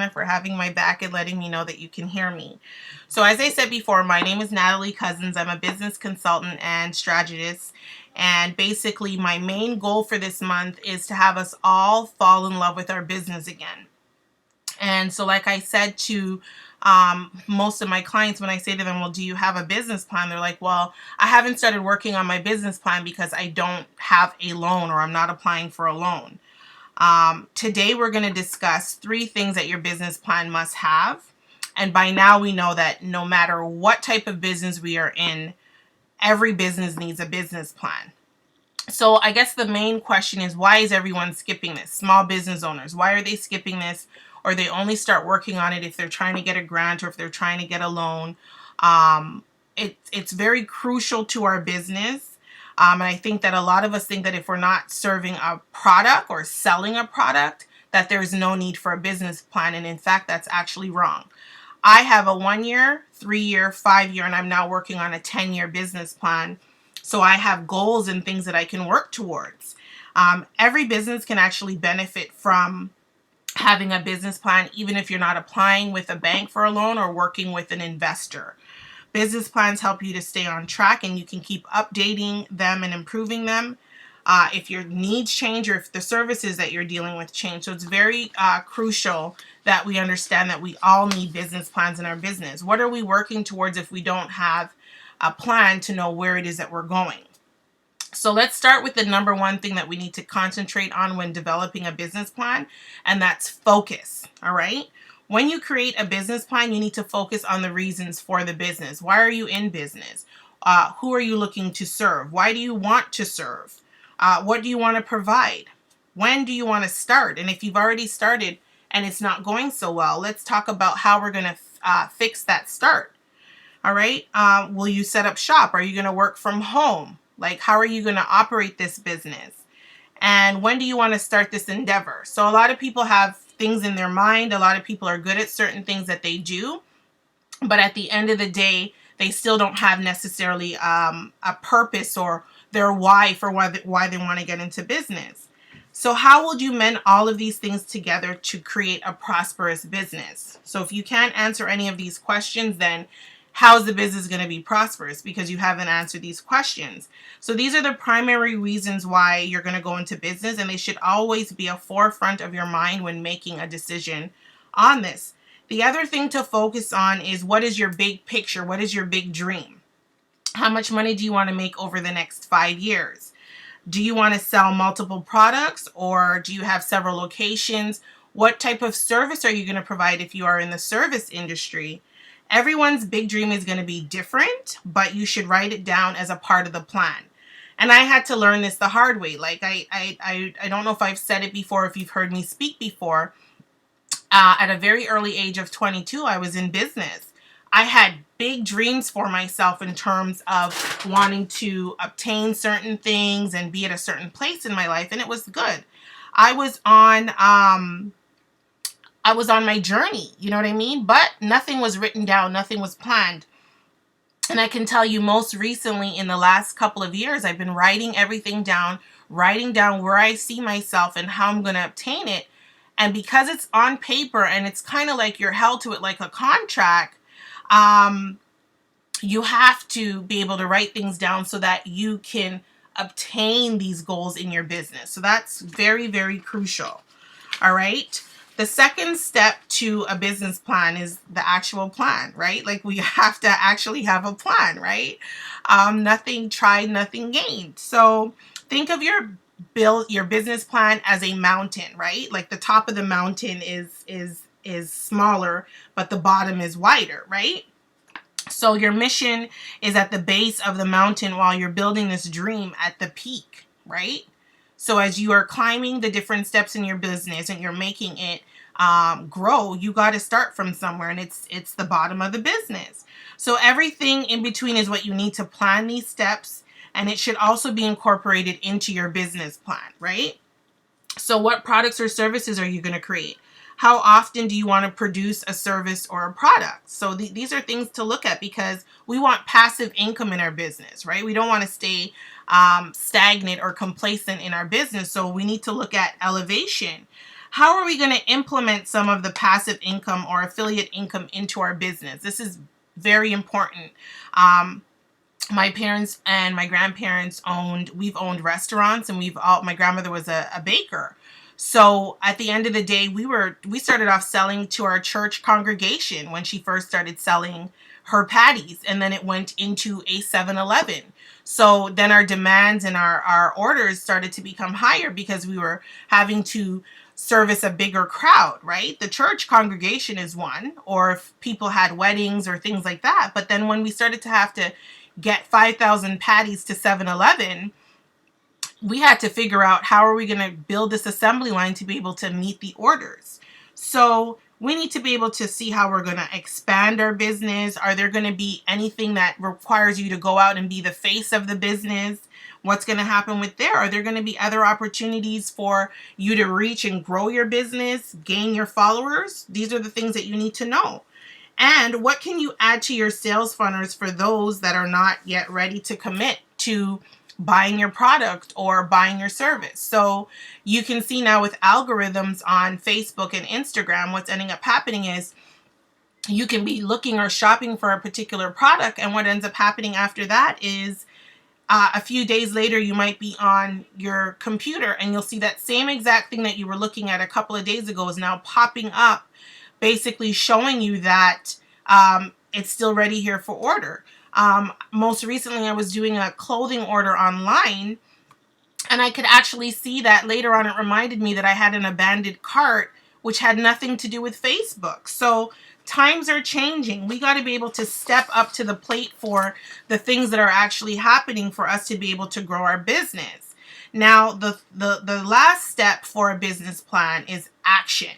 Shanna, for having my back and letting me know that you can hear me. So as I said before, my name is Natalie Cousins. I'm a business consultant and strategist. And basically, my main goal for this month is to have us all fall in love with our business again. And so, like I said to most of my clients, when I say to them, well, do you have a business plan? They're like, well, I haven't started working on my business plan because I don't have a loan, or I'm not applying for a loan. Today, we're going to discuss 3 things that your business plan must have. And by now, we know that no matter what type of business we are in, every business needs a business plan. So I guess the main question is, why is everyone skipping this? Small business owners, why are they skipping this? Or they only start working on it if they're trying to get a grant or if they're trying to get a loan. It's very crucial to our business. And I think that a lot of us think that if we're not serving a product or selling a product, that there's no need for a business plan. And in fact, that's actually wrong. I have a 1-year, 3-year, 5-year, and I'm now working on a 10-year business plan. So I have goals and things that I can work towards. Every business can actually benefit from having a business plan, even if you're not applying with a bank for a loan or working with an investor. Business plans help you to stay on track, and you can keep updating them and improving them if your needs change or if the services that you're dealing with change. So it's very crucial that we understand that we all need business plans in our business. What are we working towards if we don't have a plan to know where it is that we're going? So let's start with the number 1 thing that we need to concentrate on when developing a business plan, and that's focus. All right. When you create a business plan, you need to focus on the reasons for the business. Why are you in business? Who are you looking to serve? Why do you want to serve? What do you want to provide? When do you want to start? And if you've already started and it's not going so well, let's talk about how we're going to fix that start. All right. Will you set up shop? Are you going to work from home? Like, how are you going to operate this business? And when do you want to start this endeavor? So a lot of people have things in their mind. A lot of people are good at certain things that they do. But at the end of the day, they still don't have necessarily a purpose or their why for why they want to get into business. So how would you mend all of these things together to create a prosperous business? So if you can't answer any of these questions, then how's the business going to be prosperous? Because you haven't answered these questions. So these are the primary reasons why you're going to go into business, and they should always be a forefront of your mind when making a decision on this. The other thing to focus on is, what is your big picture? What is your big dream? How much money do you want to make over the next 5 years? Do you want to sell multiple products, or do you have several locations? What type of service are you going to provide if you are in the service industry? Everyone's big dream is going to be different, but you should write it down as a part of the plan. And I had to learn this the hard way. Like, I don't know if I've said it before, if you've heard me speak before. At a very early age of 22, I was in business. I had big dreams for myself in terms of wanting to obtain certain things and be at a certain place in my life, and it was good. I was on my journey, you know what I mean? But nothing was written down, nothing was planned. And I can tell you, most recently in the last couple of years, I've been writing everything down, writing down where I see myself and how I'm going to obtain it. And because it's on paper and it's kind of like you're held to it like a contract, you have to be able to write things down so that you can obtain these goals in your business. So that's very, very crucial. All right. The second step to a business plan is the actual plan, right? Like, we have to actually have a plan, right? Nothing tried, nothing gained. So think of your business plan as a mountain, right? Like, the top of the mountain is smaller, but the bottom is wider, right? So your mission is at the base of the mountain while you're building this dream at the peak, right? So as you are climbing the different steps in your business and you're making it grow, you got to start from somewhere, and it's the bottom of the business. So everything in between is what you need to plan these steps, and it should also be incorporated into your business plan, right? So what products or services are you going to create? How often do you want to produce a service or a product? So these are things to look at, because we want passive income in our business, right? We don't want to stay stagnant or complacent in our business. So we need to look at elevation. how are we going to implement some of the passive income or affiliate income into our business? This is very important. My parents and my grandparents we've owned restaurants, and my grandmother was a baker. So at the end of the day, we started off selling to our church congregation when she first started selling her patties, and then it went into a 7-Eleven. So then our demands and our orders started to become higher because we were having to service a bigger crowd, right? The church congregation is one, or if people had weddings or things like that. But then when we started to have to get 5,000 patties to 7-Eleven, we had to figure out how are we going to build this assembly line to be able to meet the orders. So we need to be able to see how we're going to expand our business. Are there going to be anything that requires you to go out and be the face of the business? What's going to happen with there? Are there going to be other opportunities for you to reach and grow your business, gain your followers? These are the things that you need to know. And what can you add to your sales funnels for those that are not yet ready to commit to buying your product or buying your service? So you can see now with algorithms on Facebook and Instagram, what's ending up happening is you can be looking or shopping for a particular product, and what ends up happening after that is a few days later, you might be on your computer and you'll see that same exact thing that you were looking at a couple of days ago is now popping up, basically showing you that it's still ready here for order. Most recently, I was doing a clothing order online, and I could actually see that later on it reminded me that I had an abandoned cart, which had nothing to do with Facebook. So times are changing. We got to be able to step up to the plate for the things that are actually happening for us to be able to grow our business. Now, the last step for a business plan is action.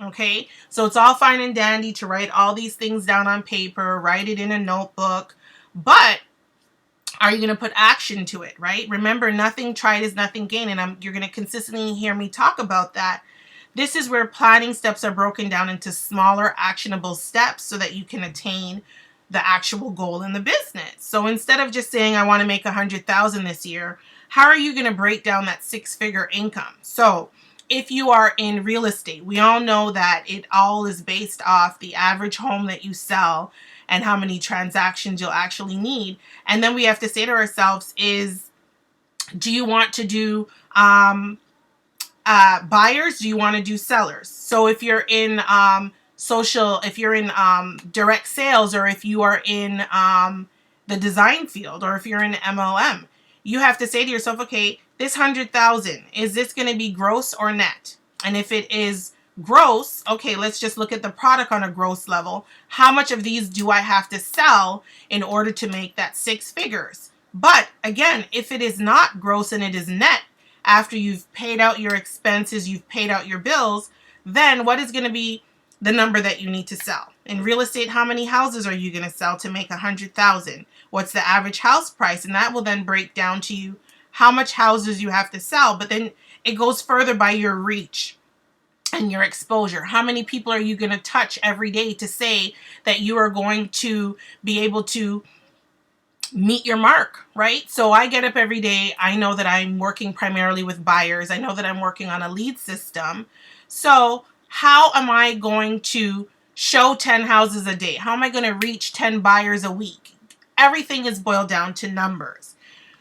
Okay, so it's all fine and dandy to write all these things down on paper, write it in a notebook, but are you going to put action to it, right? Remember, nothing tried is nothing gained, and you're going to consistently hear me talk about that. This is where planning steps are broken down into smaller, actionable steps so that you can attain the actual goal in the business. So instead of just saying, I want to make 100,000 this year, how are you going to break down that 6-figure income? So if you are in real estate, we all know that it all is based off the average home that you sell and how many transactions you'll actually need. And then we have to say to ourselves do you want to do buyers? Do you want to do sellers? So if you're in direct sales, or if you are in the design field, or if you're in MLM, you have to say to yourself, okay, this 100,000, is this going to be gross or net? And if it is gross, okay, let's just look at the product on a gross level. How much of these do I have to sell in order to make that 6 figures? But again, if it is not gross and it is net, after you've paid out your expenses, you've paid out your bills, then what is going to be the number that you need to sell? In real estate, how many houses are you going to sell to make 100,000? What's the average house price? And that will then break down to you how much houses you have to sell. But then it goes further by your reach and your exposure. How many people are you going to touch every day to say that you are going to be able to meet your mark, right? So I get up every day. I know that I'm working primarily with buyers. I know that I'm working on a lead system. So how am I going to show 10 houses a day? How am I going to reach 10 buyers a week? Everything is boiled down to numbers.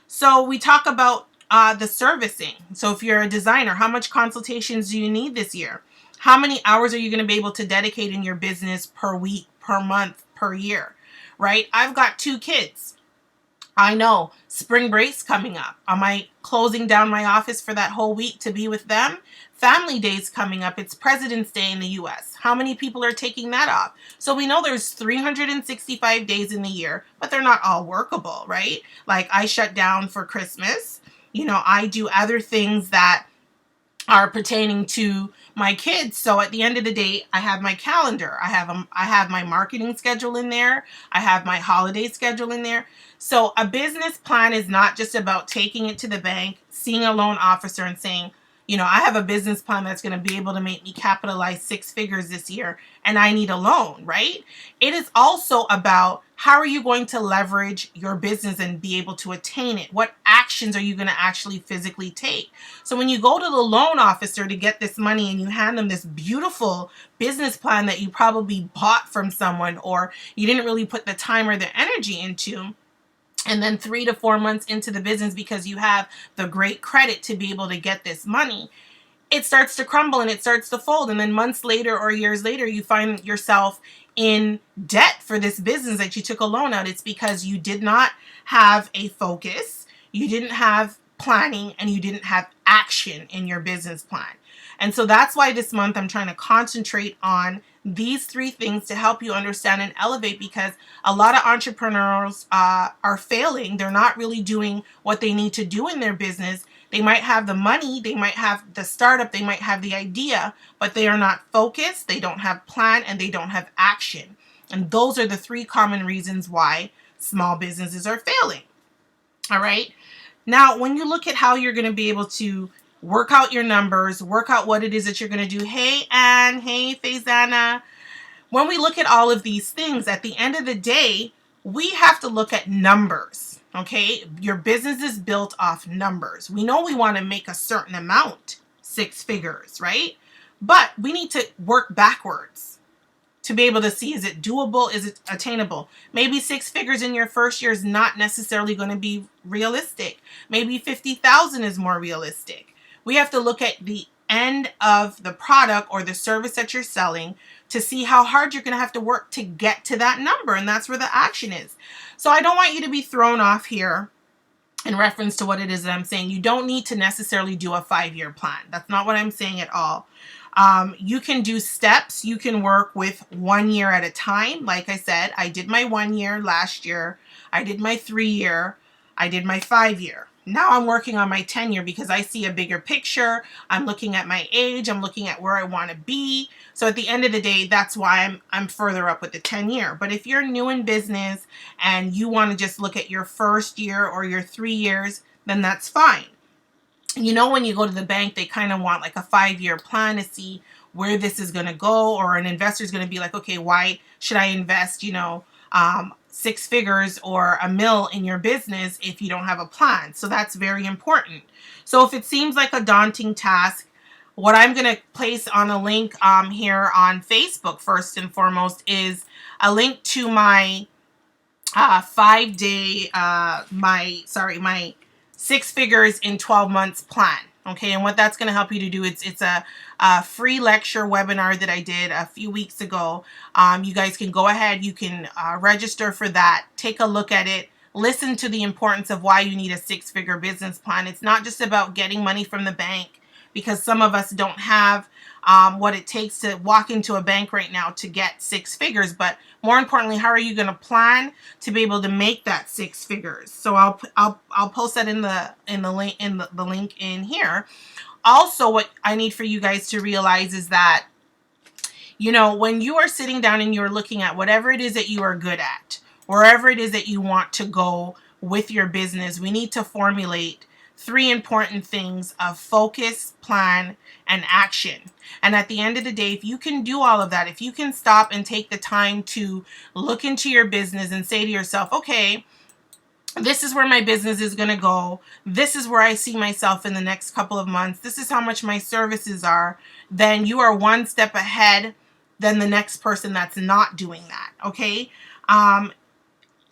So we talk about the servicing. So if you're a designer, how much consultations do you need this year? How many hours are you going to be able to dedicate in your business per week, per month, per year, right? I've got 2 kids. I know spring break's coming up. Am I closing down my office for that whole week to be with them? Family Day's coming up. It's President's Day in the US. How many people are taking that off? So we know there's 365 days in the year, but they're not all workable, right? Like I shut down for Christmas. I do other things that are pertaining to my kids. So at the end of the day, I have my calendar. I have my marketing schedule in there. I have my holiday schedule in there. So a business plan is not just about taking it to the bank, seeing a loan officer and saying, I have a business plan that's going to be able to make me capitalize 6 figures this year, and I need a loan, right? It is also about how are you going to leverage your business and be able to attain it? What actions are you going to actually physically take? So when you go to the loan officer to get this money and you hand them this beautiful business plan that you probably bought from someone or you didn't really put the time or the energy into, and then 3 to 4 months into the business, because you have the great credit to be able to get this money, it starts to crumble and it starts to fold. And then months later or years later, you find yourself in debt for this business that you took a loan out. It's because you did not have a focus, you didn't have planning, and you didn't have action in your business plan. And so that's why this month I'm trying to concentrate on these 3 things to help you understand and elevate, because a lot of entrepreneurs are failing. They're not really doing what they need to do in their business. They might have the money, they might have the startup, they might have the idea, but they are not focused, they don't have plan, and they don't have action. And those are the 3 common reasons why small businesses are failing. All right. Now, when you look at how you're going to be able to work out your numbers, work out what it is that you're going to do. Hey, Anne. Hey, Faizana. When we look at all of these things, at the end of the day, we have to look at numbers. Okay. Your business is built off numbers. We know we want to make a certain amount, 6 figures, right? But we need to work backwards to be able to see, is it doable? Is it attainable? Maybe 6 figures in your first year is not necessarily going to be realistic. Maybe 50,000 is more realistic. We have to look at the end of the product or the service that you're selling to see how hard you're going to have to work to get to that number. And that's where the action is. So I don't want you to be thrown off here in reference to what it is that I'm saying. You don't need to necessarily do a 5-year plan. That's not what I'm saying at all. You can do steps. You can work with 1 year at a time. Like I said, I did my 1 year last year. I did my 3 year. I did my 5 year. Now I'm working on my 10 year because I see a bigger picture. I'm looking at my age. I'm looking at where I want to be. So at the end of the day, that's why I'm further up with the 10 year. But if you're new in business and you want to just look at your first year or your 3 years, then that's fine. When you go to the bank, they kind of want like a 5-year plan to see where this is going to go, or an investor is going to be like, okay, why should I invest, 6 figures or $1 million in your business if you don't have a plan? So that's very important. So if it seems like a daunting task, what I'm going to place on a link here on Facebook first and foremost is a link to my 5-day, my 6 figures in 12 months plan. Okay, and what that's going to help you to do, it's a free lecture webinar that I did a few weeks ago. You guys can go ahead, you can register for that, take a look at it, listen to the importance of why you need a 6-figure business plan. It's not just about getting money from the bank, because some of us don't have what it takes to walk into a bank right now to get 6 figures. But more importantly, how are you going to plan to be able to make that 6 figures? So I'll post that in the link in here. Also, what I need for you guys to realize is that, when you are sitting down and you're looking at whatever it is that you are good at, wherever it is that you want to go with your business, we need to formulate 3 important things of focus, plan, and action. And at the end of the day, if you can do all of that, if you can stop and take the time to look into your business and say to yourself, okay, this is where my business is going to go. This is where I see myself in the next couple of months. This is how much my services are. Then you are 1 step ahead than the next person that's not doing that. Okay.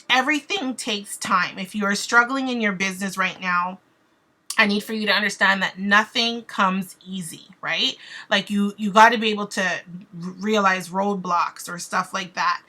Everything takes time. If you are struggling in your business right now, I need for you to understand that nothing comes easy, right? Like you got to be able to realize roadblocks or stuff like that.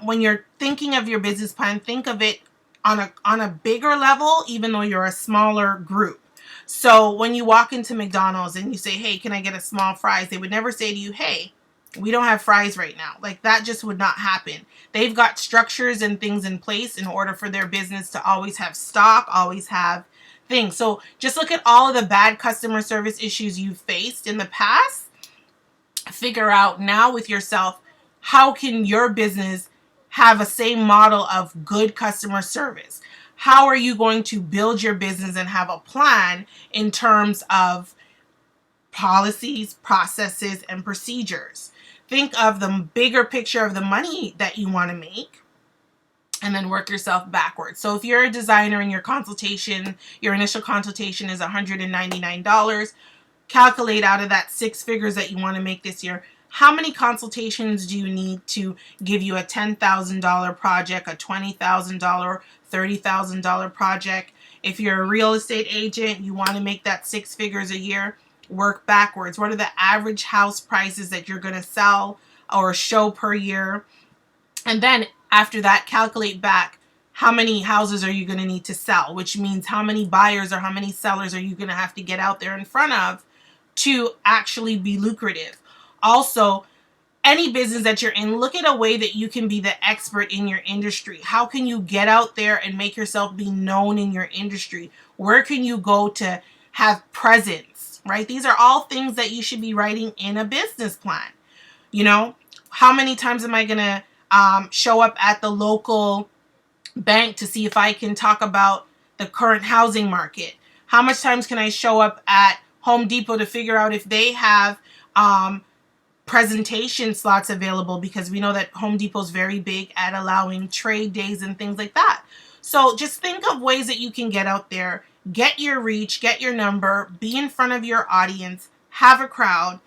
When you're thinking of your business plan, think of it on a bigger level, even though you're a smaller group. So when you walk into McDonald's and you say, hey, can I get a small fries? They would never say to you, hey, we don't have fries right now. Like that just would not happen. They've got structures and things in place in order for their business to always have stock, always have things. So just look at all of the bad customer service issues you've faced in the past. Figure out now with yourself, how can your business have a same model of good customer service? How are you going to build your business and have a plan in terms of policies, processes, and procedures. Think of the bigger picture of the money that you want to make, and then work yourself backwards. So if you're a designer and your initial consultation is $199, calculate out of that 6 figures that you want to make this year, how many consultations do you need to give you a $10,000 project, a $20,000, $30,000 project? If you're a real estate agent, you want to make that 6 figures a year, work backwards. What are the average house prices that you're going to sell or show per year? And then after that, calculate back how many houses are you going to need to sell, which means how many buyers or how many sellers are you going to have to get out there in front of to actually be lucrative. Also, any business that you're in, look at a way that you can be the expert in your industry. How can you get out there and make yourself be known in your industry? Where can you go to have presence, right? These are all things that you should be writing in a business plan. You know, how many times am I going to show up at the local bank to see if I can talk about the current housing market? How much times can I show up at Home Depot to figure out if they have presentation slots available, because we know that Home Depot is very big at allowing trade days and things like that. So just think of ways that you can get out there, get your reach, get your number, be in front of your audience, have a crowd.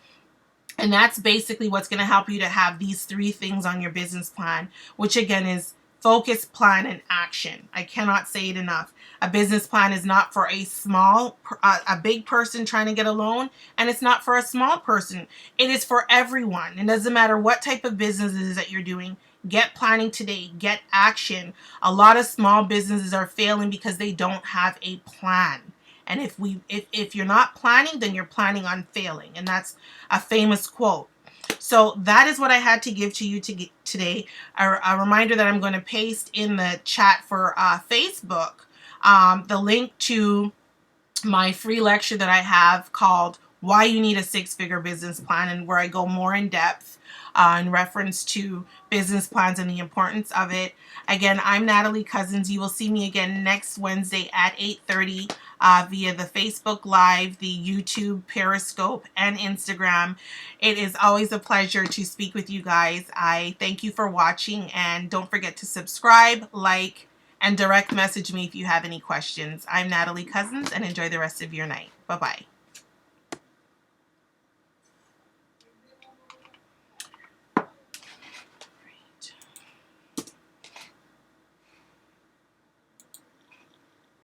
And that's basically what's going to help you to have these 3 things on your business plan, which again is focus, plan, and action. I cannot say it enough. A business plan is not for a big person trying to get a loan, and it's not for a small person. It is for everyone. It doesn't matter what type of business it is that you're doing. Get planning today. Get action. A lot of small businesses are failing because they don't have a plan. And if you're not planning, then you're planning on failing. And that's a famous quote. So that is what I had to give to you today. A reminder that I'm going to paste in the chat for Facebook the link to my free lecture that I have called Why You Need a 6-Figure Business Plan, and where I go more in depth in reference to business plans and the importance of it. Again, I'm Natalie Cousins. You will see me again next Wednesday at 8:30 via the Facebook Live, the YouTube, Periscope, and Instagram. It is always a pleasure to speak with you guys. I thank you for watching, and don't forget to subscribe, like, and direct message me if you have any questions. I'm Natalie Cousins, and enjoy the rest of your night. Bye-bye.